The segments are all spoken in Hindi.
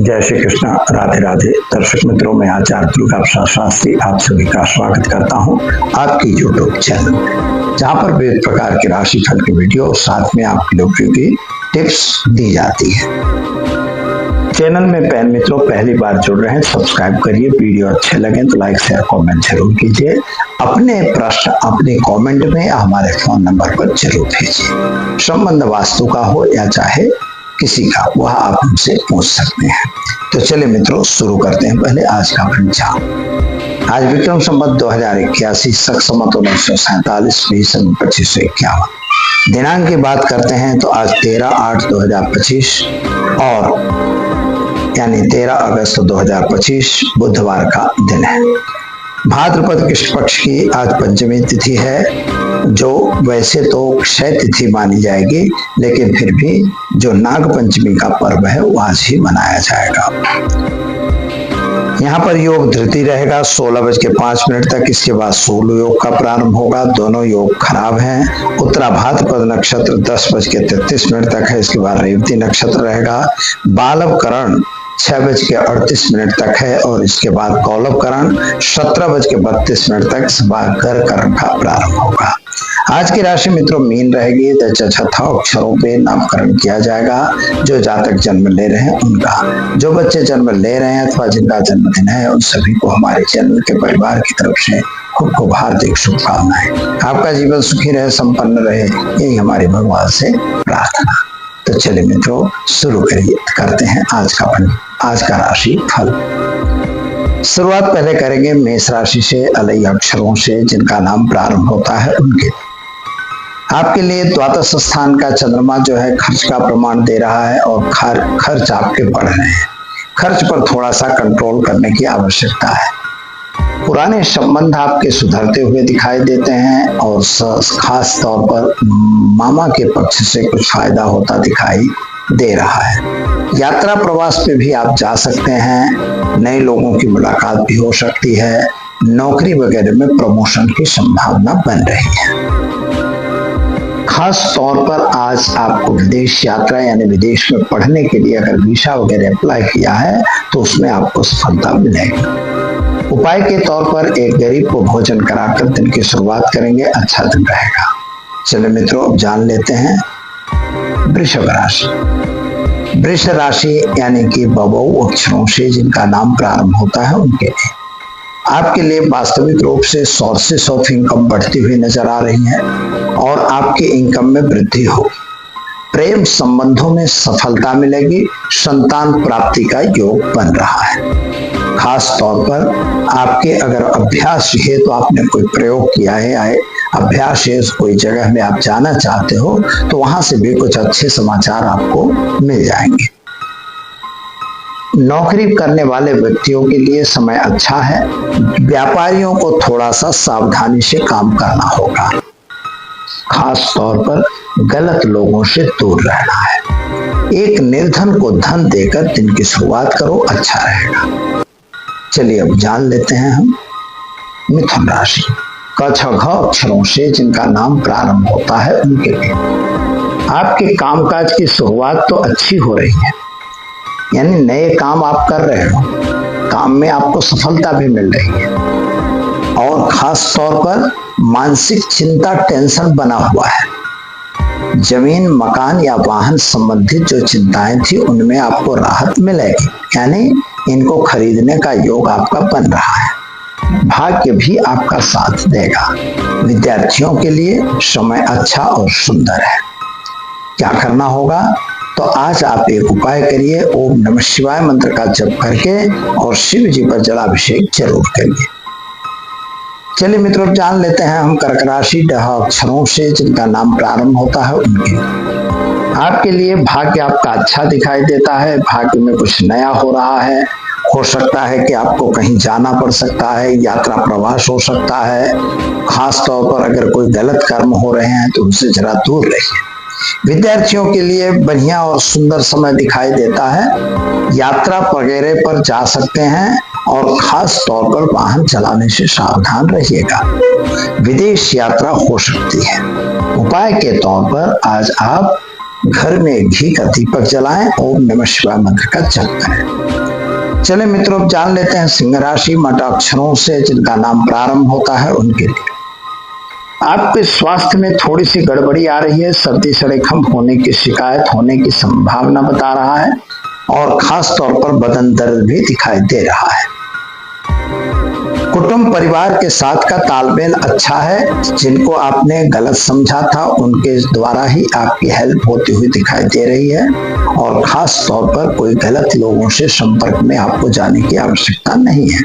जय श्री कृष्ण, राधे राधे। दर्शक मित्रों, मैं आचार्य दुर्गा प्रसाद शास्त्री आप सभी का स्वागत करता हूं आपकी यूट्यूब चैनल में, जहां पर विभिन्न प्रकार के राशि फल की वीडियो और साथ में आपके लोगों की टिप्स दी जाती है। चैनल में पैन मित्रों पहली बार जुड़ रहे हैं, सब्सक्राइब करिए। वीडियो अच्छे लगे तो लाइक शेयर कमेंट जरूर कीजिए। अपने प्रश्न अपने कमेंट में हमारे फोन नंबर पर जरूर भेजिए। संबंध वास्तु का हो या चाहे किसी का, वह आप हमसे पूछ सकते हैं। तो चलिए मित्रों शुरू करते हैं। पहले आज का पंचांग। आज विक्रम संवत 2081, शक संवत 1947, बीसम 2551। दिनांक की बात करते हैं तो आज 13/8/2025 और यानी 13 अगस्त 2025 बुधवार का दिन है। भाद्रपद कृष्ण पक्ष की आज पंचमी तिथि है, जो वैसे तो क्षय तिथि मानी जाएगी, लेकिन फिर भी जो नाग पंचमी का पर्व है वो आज ही मनाया जाएगा। यहाँ पर योग धृति रहेगा 16:05 तक। इसके बाद सूर्य योग का प्रारंभ होगा। दोनों योग खराब हैं। उत्तरा भाद्रपद नक्षत्र 10:33 तक है। इसके बाद रेवती नक्षत्र रहेगा। बालव करण 6:38 तक है और इसके बाद कौलव करण 17:32 तक कर करण का प्रारंभ होगा। आज की राशि मित्रों मीन रहेगी। चौथा अक्षरों पे नामकरण किया जाएगा। जो जातक जन्म ले रहे हैं उनका, जो बच्चे जन्म ले रहे हैं अथवा जिनका जन्मदिन है, उन सभी को हमारे चैनल के परिवार की तरफ से खूब खूब हार्दिक शुभकामनाएं। आपका जीवन सुखी रहे, संपन्न रहे, यही हमारे भगवान से प्रार्थना। तो चलिए मित्रों शुरू करते हैं आज का राशि फल। शुरुआत पहले करेंगे मेष राशि से, अलई अक्षरों से जिनका नाम प्रारंभ होता है उनके। आपके लिए द्वादश स्थान का चंद्रमा जो है खर्च का प्रमाण दे रहा है और खर्च आपके बढ़ रहे हैं। खर्च पर थोड़ा सा कंट्रोल करने की आवश्यकता है। पुराने संबंध आपके सुधरते हुए दिखाई देते हैं और खास तौर पर मामा के पक्ष से कुछ फायदा होता दिखाई दे रहा है। यात्रा प्रवास पे भी आप जा सकते हैं। नए लोगों की मुलाकात भी हो सकती है। नौकरी वगैरह में प्रमोशन की संभावना बन रही है। खास तौर पर आज आपको विदेश यात्रा यानी विदेश में पढ़ने के लिए अगर वीजा वगैरह अप्लाई किया है तो उसमें आपको सफलता मिलेगी। उपाय के तौर पर एक गरीब को भोजन कराकर दिन की शुरुआत करेंगे, अच्छा दिन रहेगा। चलिए मित्रों अब जान लेते हैं वृषभ राशि। वृष राशि यानी कि बबौ अक्षरों से जिनका नाम प्रारंभ होता है उनके लिए आपके लिए वास्तविक रूप से सोर्सेस ऑफ इनकम बढ़ती हुई नजर आ रही है और आपके इनकम में वृद्धि हो। प्रेम संबंधों में सफलता मिलेगी। संतान प्राप्ति का योग बन रहा है। खास तौर पर आपके अगर अभ्यास है तो आपने कोई प्रयोग किया है, अभ्यास है, कोई जगह में आप जाना चाहते हो तो वहां से भी कुछ अच्छे समाचार आपको मिल जाएंगे। नौकरी करने वाले व्यक्तियों के लिए समय अच्छा है। व्यापारियों को थोड़ा सा सावधानी से काम करना होगा। खास तौर पर गलत लोगों से दूर रहना है। एक निर्धन को धन देकर दिन की शुरुआत करो, अच्छा रहेगा। चलिए अब जान लेते हैं हम मिथुन राशि। क छ घ अक्षरों से जिनका नाम प्रारंभ होता है उनके लिए आपके कामकाज की शुरुआत तो अच्छी हो रही है, यानी नए काम आप कर रहे हो, काम में आपको सफलता भी मिल रही है और खास तौर पर मानसिक चिंता टेंशन बना हुआ है। जमीन मकान या वाहन संबंधित जो चिंताएं थी उनमें आपको राहत मिलेगी, यानी इनको खरीदने का योग आपका बन रहा है। भाग्य भी आपका साथ देगा। विद्यार्थियों के लिए समय अच्छा और सुंदर है। क्या करना होगा तो आज आप एक उपाय करिए। ओम नमः शिवाय मंत्र का जप करके और शिव जी पर जलाभिषेक जरूर करिए। चलिए मित्रों जान लेते हैं हम कर्क राशि। ड अक्षरों से जिनका नाम प्रारंभ होता है उनके आपके लिए भाग्य आपका अच्छा दिखाई देता है। भाग्य में कुछ नया हो रहा है। हो सकता है कि आपको कहीं जाना पड़ सकता है, यात्रा प्रवास हो सकता है। खास तौर पर अगर कोई गलत कर्म हो रहे हैं तो उनसे जरा दूर रहिए। विद्यार्थियों के लिए बढ़िया और सुंदर समय दिखाई देता है। यात्रा वगैरह पर जा सकते हैं और खास तौर पर वाहन चलाने से सावधान रहिएगा। विदेश यात्रा हो सकती है। उपाय के तौर पर आज आप घर में घी का दीपक जलाएं, ओम नमः शिवाय मंत्र का जप करें। चले मित्रों, अब जान लेते हैं सिंह राशि मठ अक्षरों से जिनका नाम प्रारंभ होता है उनके लिए। आपके स्वास्थ्य में थोड़ी सी गड़बड़ी आ रही है, सर्दी सड़ेखम होने की शिकायत होने की संभावना बता रहा है और खास तौर पर बदन दर्द भी दिखाई दे रहा है। कुटुंब परिवार के साथ का तालमेल अच्छा है, जिनको आपने गलत समझा था उनके द्वारा ही आपकी हेल्प होती हुई दिखाई दे रही है और खास तौर पर कोई गलत लोगों से संपर्क में आपको जाने की आवश्यकता नहीं है।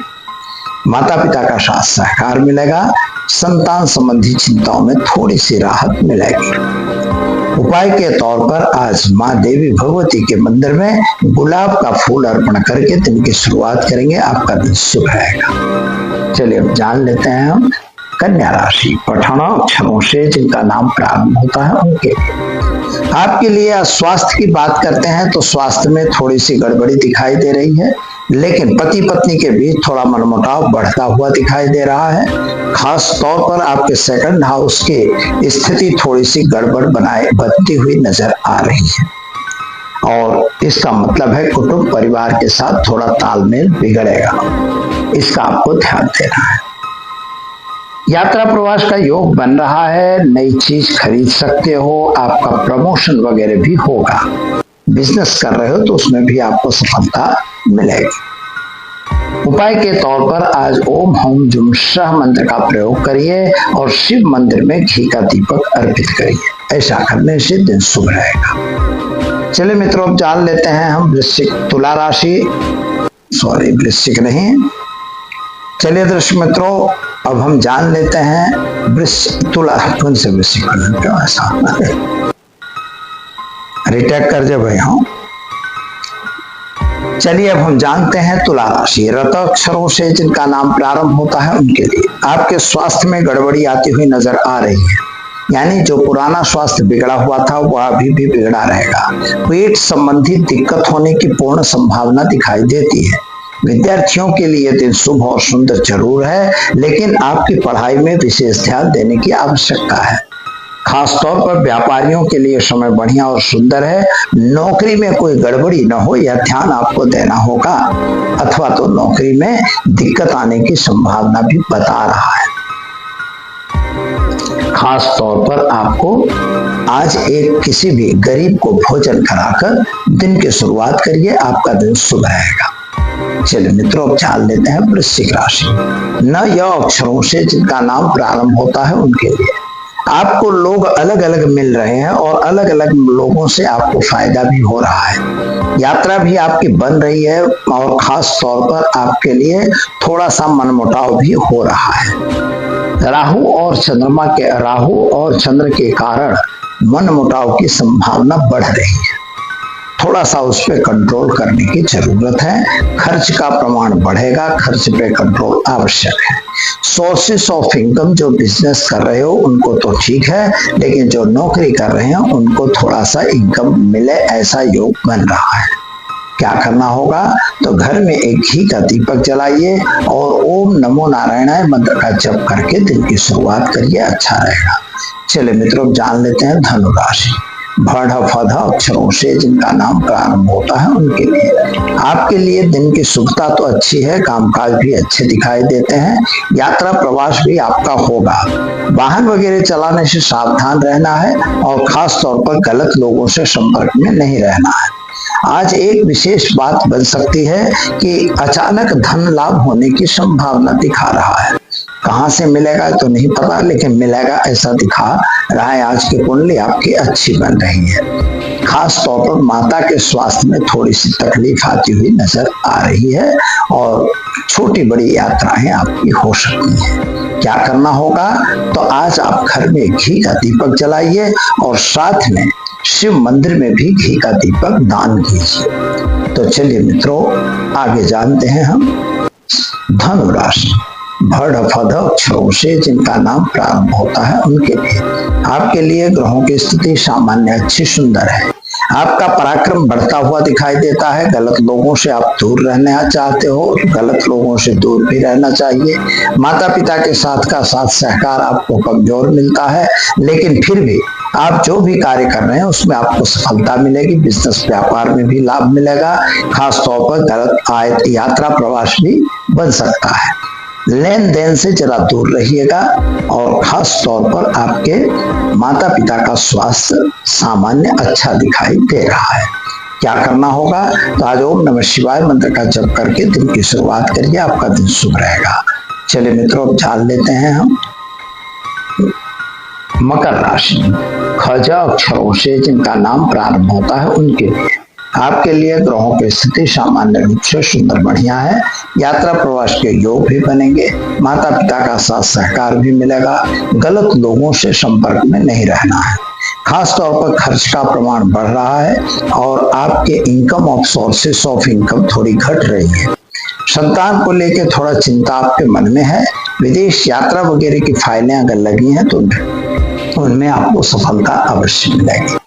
माता पिता का साथ सहकार मिलेगा, संतान संबंधी चिंताओं में थोड़ी सी राहत मिलेगी। उपाय के तौर पर आज माँ देवी भगवती के मंदिर में गुलाब का फूल अर्पण करके दिन की शुरुआत करेंगे, आपका दिन शुभ रहेगा। चलिए अब जान लेते हैं हम कन्या राशि पठाना अक्षरों से जिनका नाम प्रारंभ होता है उनके लिए। आपके लिए स्वास्थ्य की बात करते हैं तो स्वास्थ्य में थोड़ी सी गड़बड़ी दिखाई दे रही है, लेकिन पति पत्नी के बीच थोड़ा मनमुटाव बढ़ता हुआ दिखाई दे रहा है। खास तौर पर आपके सेकंड हाउस की स्थिति थोड़ी सी गड़बड़ बनती हुई नजर आ रही है और इसका मतलब है कुटुंब परिवार के साथ थोड़ा तालमेल बिगड़ेगा, इसका आपको ध्यान देना है। यात्रा प्रवास का योग बन रहा है, नई चीज खरीद सकते हो, आपका प्रमोशन वगैरह भी होगा। बिजनेस कर रहे हो तो उसमें भी आपको सफलता मिलेगी। उपाय के तौर पर आज ओम हूम जुम शाह मंत्र का प्रयोग करिए और शिव मंदिर में घी का दीपक अर्पित करिए, ऐसा करने से दिन शुभ रहेगा। चलिए मित्रों, अब जान लेते हैं हम तुला राशि वृश्चिक नहीं, चलिए दर्शक मित्रों अब हम जान लेते हैं तुला कौन से वृश्चिक रिटेक कर दे भाई। हाँ चलिए अब हम जानते हैं तुला राशि रत अक्षरों से जिनका नाम प्रारंभ होता है उनके लिए। आपके स्वास्थ्य में गड़बड़ी आती हुई नजर आ रही है, यानी जो पुराना स्वास्थ्य बिगड़ा हुआ था वह अभी भी बिगड़ा रहेगा। पेट संबंधी दिक्कत होने की पूर्ण संभावना दिखाई देती है। विद्यार्थियों के लिए दिन शुभ और सुंदर जरूर है, लेकिन आपकी पढ़ाई में विशेष ध्यान देने की आवश्यकता है। खास तौर पर व्यापारियों के लिए समय बढ़िया और सुंदर है। नौकरी में कोई गड़बड़ी न हो यह ध्यान आपको देना होगा, अथवा तो नौकरी में दिक्कत आने की संभावना भी बता रहा है। खास तौर पर आपको आज किसी भी गरीब को भोजन कराकर दिन की शुरुआत करिए, आपका दिन शुभ रहेगा। चलिए मित्रों, अब जान लेते हैं वृश्चिक राशि न यह अक्षरों से जिनका नाम प्रारंभ होता है उनके लिए। आपको लोग अलग अलग मिल रहे हैं और अलग अलग लोगों से आपको फायदा भी हो रहा है। यात्रा भी आपकी बन रही है और खास तौर पर आपके लिए थोड़ा सा मनमुटाव भी हो रहा है। राहु और चंद्र के कारण मनमुटाव की संभावना बढ़ रही है, थोड़ा सा उस पर कंट्रोल करने की जरूरत है। खर्च का प्रमाण बढ़ेगा, खर्च पे कंट्रोल आवश्यक है। सोर्सेस ऑफ इनकम जो बिजनेस कर रहे हो उनको तो ठीक है, लेकिन जो नौकरी कर रहे हैं उनको थोड़ा सा इनकम मिले ऐसा योग बन रहा है। क्या करना होगा तो घर में एक घी का दीपक जलाइए और ओम नमो नारायणाय मंत्र का जप करके दिन की शुरुआत करिए, अच्छा रहेगा। चलिए मित्रों, जान लेते हैं धनु राशि भड़ फध अक्षरों से जिनका नाम प्रारंभ होता है उनके लिए। आपके लिए दिन की शुभता तो अच्छी है, कामकाज भी अच्छे दिखाई देते हैं। यात्रा प्रवास भी आपका होगा। वाहन वगैरह चलाने से सावधान रहना है और खास तौर पर गलत लोगों से संपर्क में नहीं रहना है। आज एक विशेष बात बन सकती है कि अचानक धन लाभ होने की संभावना दिखा रहा है। कहां से मिलेगा तो नहीं पता, लेकिन मिलेगा ऐसा दिखा रहा है। आज की कुंडली आपकी अच्छी बन रही है। खास तौर पर माता के स्वास्थ्य में थोड़ी सी तकलीफ आती हुई नजर आ रही है और छोटी बड़ी यात्राएं आपकी हो सकती हैं। क्या करना होगा तो आज आप घर में घी का दीपक जलाइए और साथ में शिव मंदिर में भी घी का दीपक दान कीजिए। तो चलिए मित्रों, आगे जानते हैं हम धनु राशि भड़ फध अक्षरों से जिनका नाम प्रारंभ होता है उनके लिए। आपके लिए ग्रहों की स्थिति सामान्य अच्छी सुंदर है। आपका पराक्रम बढ़ता हुआ दिखाई देता है। गलत लोगों से आप दूर रहना चाहते हो, गलत लोगों से दूर भी रहना चाहिए। माता पिता के साथ का साथ सहकार आपको कमजोर मिलता है, लेकिन फिर भी आप जो भी कार्य कर रहे हैं उसमें आपको सफलता मिलेगी। बिजनेस व्यापार में भी लाभ मिलेगा। खास तौर पर गलत आय यात्रा प्रवास भी बन सकता है। लेन देन से जरा दूर रहिएगा और खास तौर पर आपके माता पिता का स्वास्थ्य सामान्य अच्छा दिखाई दे रहा है। क्या करना होगा? तो आज ओम नमः शिवाय मंत्र का जप करके दिन की शुरुआत करिए, आपका दिन शुभ रहेगा। चलिए मित्रों, अब जान लेते हैं हम मकर राशि। खज अक्षरों से जिनका नाम प्रारंभ होता है उनके लिए आपके लिए ग्रहों की स्थिति सामान्य रूप से सुंदर बढ़िया है। यात्रा प्रवास के योग भी बनेंगे। माता पिता का साथ सहकार भी मिलेगा। गलत लोगों से संपर्क में नहीं रहना है। खास तौर पर खर्च का प्रमाण बढ़ रहा है और आपके income of sources of income थोड़ी घट रही है। संतान को लेकर थोड़ा चिंता आपके मन में है। विदेश यात्रा वगैरह की फाइलें अगर लगी हैं तो उनमें आपको सफलता अवश्य मिलेगी।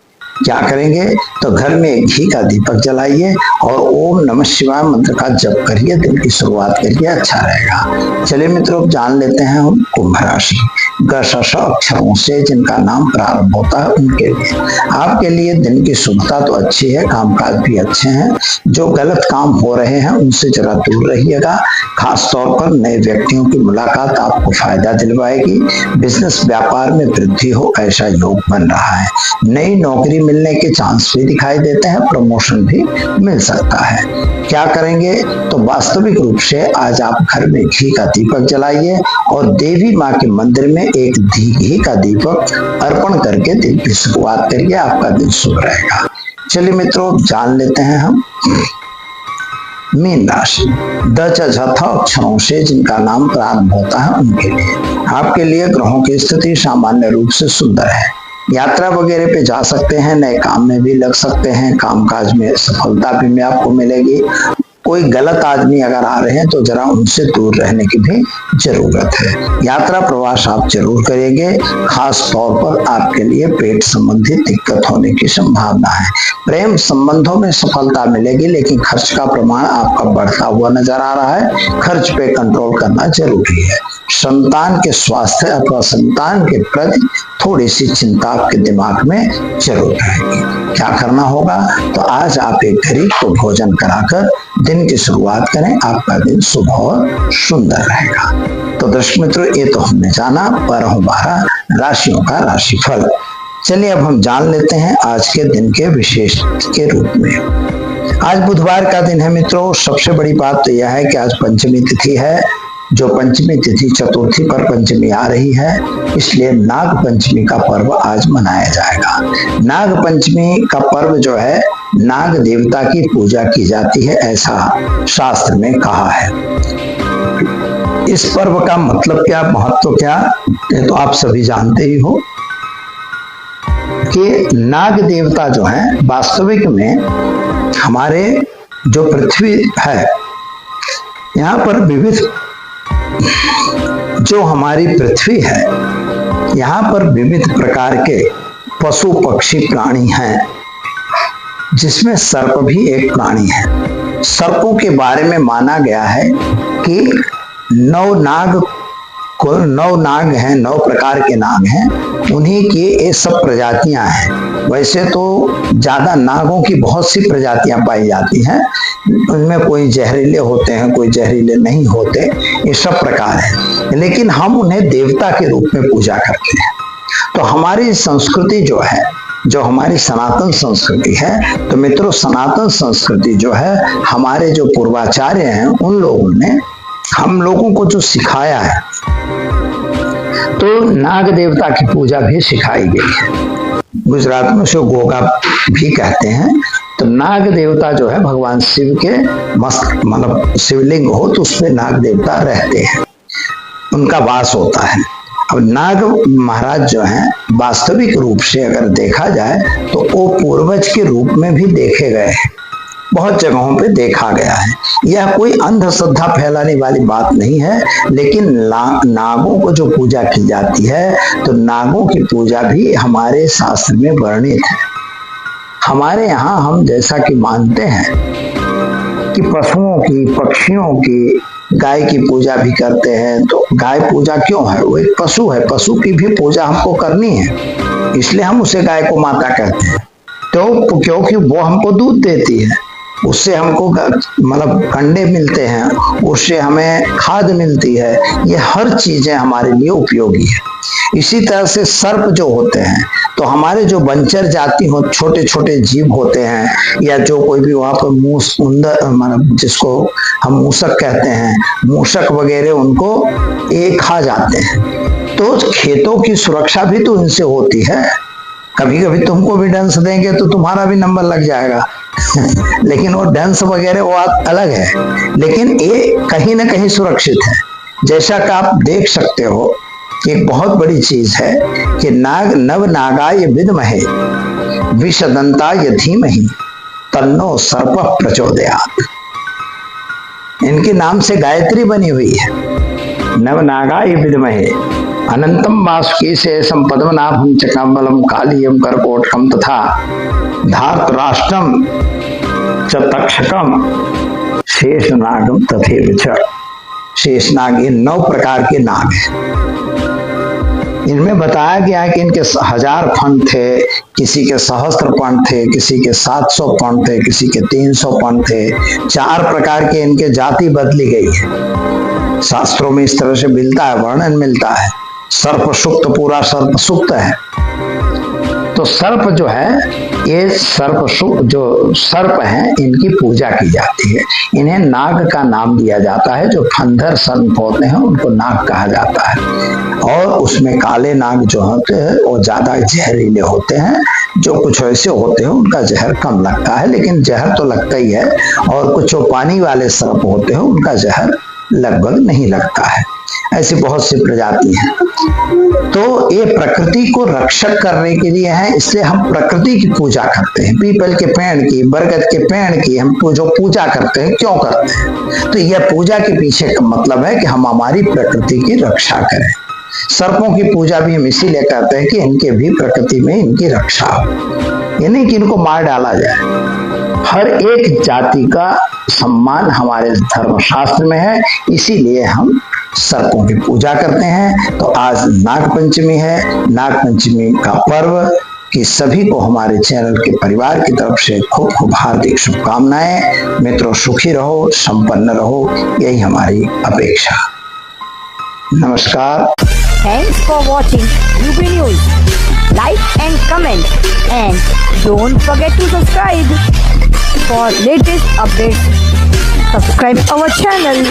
क्या करेंगे? तो घर में घी का दीपक जलाइए और ओम नमः शिवाय मंत्र का जप करिए, दिन की शुरुआत करिए, अच्छा रहेगा। चलिए मित्रों, जान लेते हैं हम कुंभ राशि। गश अक्षरों से जिनका नाम प्रारंभ होता है उनके लिए आपके लिए दिन की शुभता तो अच्छी है, कामकाज भी अच्छे हैं। जो गलत काम हो रहे हैं उनसे जरा दूर रहिएगा। खास तौर पर नए व्यक्तियों की मुलाकात आपको फायदा दिलवाएगी। बिजनेस व्यापार में वृद्धि हो ऐसा योग बन रहा है। नई नौकरी मिलने के चांस भी दिखाई देते हैं। प्रमोशन भी मिल सकता है। क्या करेंगे? तो वास्तविक रूप से आज आप घर में घी का दीपक जलाइए और देवी माँ के मंदिर में एक घी का दीपक अर्पण करके दिन की शुरुआत करिए, आपका दिन शुभ रहेगा। चलिए मित्रों, जान लेते हैं हम मीन राशि। दच अक्षरों से जिनका नाम प्रारंभ होता है उनके लिए आपके लिए ग्रहों की स्थिति सामान्य रूप से सुंदर है। यात्रा वगैरह पे जा सकते हैं, नए काम में भी लग सकते हैं, कामकाज में सफलता भी आपको मिलेगी। कोई गलत आदमी अगर आ रहे हैं तो जरा उनसे दूर रहने की भी जरूरत है। यात्रा प्रवास आप जरूर करेंगे। खास तौर पर आपके लिए पेट संबंधी दिक्कत होने की संभावना है। प्रेम संबंधों में सफलता मिलेगी, लेकिन खर्च का प्रमाण आपका बढ़ता हुआ नजर आ रहा है। खर्च पे कंट्रोल करना जरूरी है। संतान के स्वास्थ्य अथवा संतान के प्रति थोड़ी सी चिंता आपके दिमाग में जरूर रहेगी। क्या करना होगा? तो आज आप एक गरीब को भोजन कराकर दिन की शुरुआत करें, आपका दिन शुभ और सुंदर रहेगा। तो दर्शक मित्रों, ये तो हमने जाना 12 राशियों का राशिफल। चलिए अब हम जान लेते हैं आज के दिन के विशेष के रूप में। आज बुधवार का दिन है मित्रों। सबसे बड़ी बात तो यह है कि आज पंचमी तिथि है। जो पंचमी तिथि चतुर्थी पर पंचमी आ रही है, इसलिए नाग पंचमी का पर्व आज मनाया जाएगा। नाग पंचमी का पर्व जो है, नाग देवता की पूजा की जाती है, ऐसा शास्त्र में कहा है। इस पर्व का मतलब क्या, महत्व क्या, ये तो आप सभी जानते ही हो कि नाग देवता जो है वास्तविक में हमारे जो पृथ्वी है, यहाँ पर विविध जो हमारी पृथ्वी है, यहाँ पर विविध प्रकार के पशु पक्षी प्राणी हैं, जिसमें सर्प भी एक प्राणी है। सर्पों के बारे में माना गया है कि 9 नाग हैं, 9 प्रकार के नाग हैं, उन्हीं की ये सब प्रजातियां हैं। वैसे तो ज्यादा नागों की बहुत सी प्रजातियां पाई जाती हैं, उनमें कोई जहरीले होते हैं, कोई जहरीले नहीं होते, ये सब प्रकार है, लेकिन हम उन्हें देवता के रूप में पूजा करते हैं। तो हमारी संस्कृति जो है, जो हमारी सनातन संस्कृति है, तो मित्रों सनातन संस्कृति जो है, हमारे जो पूर्वाचार्य हैं उन लोगों ने हम लोगों को जो सिखाया है, तो नाग देवता की पूजा भी सिखाई गई है। गुजरात में उसको गोगा भी कहते हैं। तो नाग देवता जो है भगवान शिव के मस्त मतलब शिवलिंग हो तो उसमें नाग देवता रहते हैं, उनका वास होता है। अब नाग महाराज जो हैं वास्तविक रूप से अगर देखा जाए तो वो पूर्वज के रूप में भी देखे गए हैं, बहुत जगहों पे देखा गया है। यह कोई अंधश्रद्धा फैलाने वाली बात नहीं है, लेकिन नागों को जो पूजा की जाती है, तो नागों की पूजा भी हमारे शास्त्र में वर्णित है। हमारे यहाँ हम जैसा कि मानते हैं कि पशुओं की, पक्षियों की, गाय की पूजा भी करते हैं, तो गाय पूजा क्यों है? वो एक पशु है, पशु की भी पूजा हमको करनी है, इसलिए हम उसे गाय को माता कहते हैं। तो क्योंकि वो हमको दूध देती है, उससे हमको मतलब कंडे मिलते हैं, उससे हमें खाद मिलती है, ये हर चीजें हमारे लिए उपयोगी है। इसी तरह से सर्प जो होते हैं, तो हमारे जो बंचर जाति हो, छोटे छोटे जीव होते हैं, या जो कोई भी वहां पर मतलब जिसको हम मूसक कहते हैं, मूषक वगैरह, उनको ये खा जाते हैं। तो खेतों की सुरक्षा भी तो इनसे होती है। कभी कभी तुमको भी डंस देंगे तो तुम्हारा भी नंबर लग जाएगा लेकिन वो डंस वगैरह वो अलग है, लेकिन ये कहीं ना कहीं सुरक्षित है। जैसा कि आप देख सकते हो कि एक बहुत बड़ी चीज है कि नव नागाय विद्महे विषदंताय धीमहि तन्नो सर्प प्रचोदयात्। इनके नाम से गायत्री बनी हुई है। नव नागाय विद्महे अनंतम वासुकी शेषम पद्मनाभम च कमलम कालियम कर्कोटकम तथा धार्तराष्ट्रम च तक्षकम शेषनागम तथैव च। शेषनाग, ये 9 प्रकार के नाग हैं। इनमें बताया गया है कि इनके 1000 फण थे, किसी के 1000 फण थे, किसी के 700 फण थे, किसी के 300 फण थे। 4 प्रकार के इनके जाति बदली गई है। शास्त्रों में इस तरह से मिलता है, वर्णन मिलता है। सर्प सुक्त, पूरा सर्प सुक्त है। तो सर्प जो है, ये जो सर्प हैं, इनकी पूजा की जाती है। इन्हें नाग का नाम दिया जाता है। जो फंदर सर्प होते हैं उनको नाग कहा जाता है। और उसमें काले नाग जो होते हैं वो ज्यादा जहरीले होते हैं। जो कुछ ऐसे होते हैं उनका जहर कम लगता है, लेकिन जहर तो लगता ही है। और कुछ जो पानी वाले सर्प होते हैं उनका जहर लगभग नहीं लगता है। ऐसी बहुत सी प्रजाति हैं। तो ये प्रकृति को रक्षक करने के लिए है, इसलिए हम प्रकृति की पूजा करते हैं। पीपल के पेड़ की, बरगद के पेड़ की हम जो पूजा करते हैं, क्यों करते हैं? तो यह पूजा के पीछे का मतलब है कि हम हमारी प्रकृति की रक्षा करें। सर्पों की पूजा भी हम इसीलिए करते हैं कि इनके भी प्रकृति में इनकी रक्षा हो, यानी कि इनको मार डाला जाए। हर एक जाति का सम्मान हमारे धर्मशास्त्र में है, इसीलिए हम सर्पों की पूजा करते हैं। तो आज नागपंचमी है, नागपंचमी का पर्व कि सभी को हमारे चैनल के परिवार की तरफ से खूब खूब हार्दिक शुभकामनाएं। मित्रों, सुखी रहो, संपन्न रहो, यही हमारी अपेक्षा। नमस्कार। Thanks for watching UP News. Like and comment, and don't forget to subscribe for latest updates. Subscribe our channel.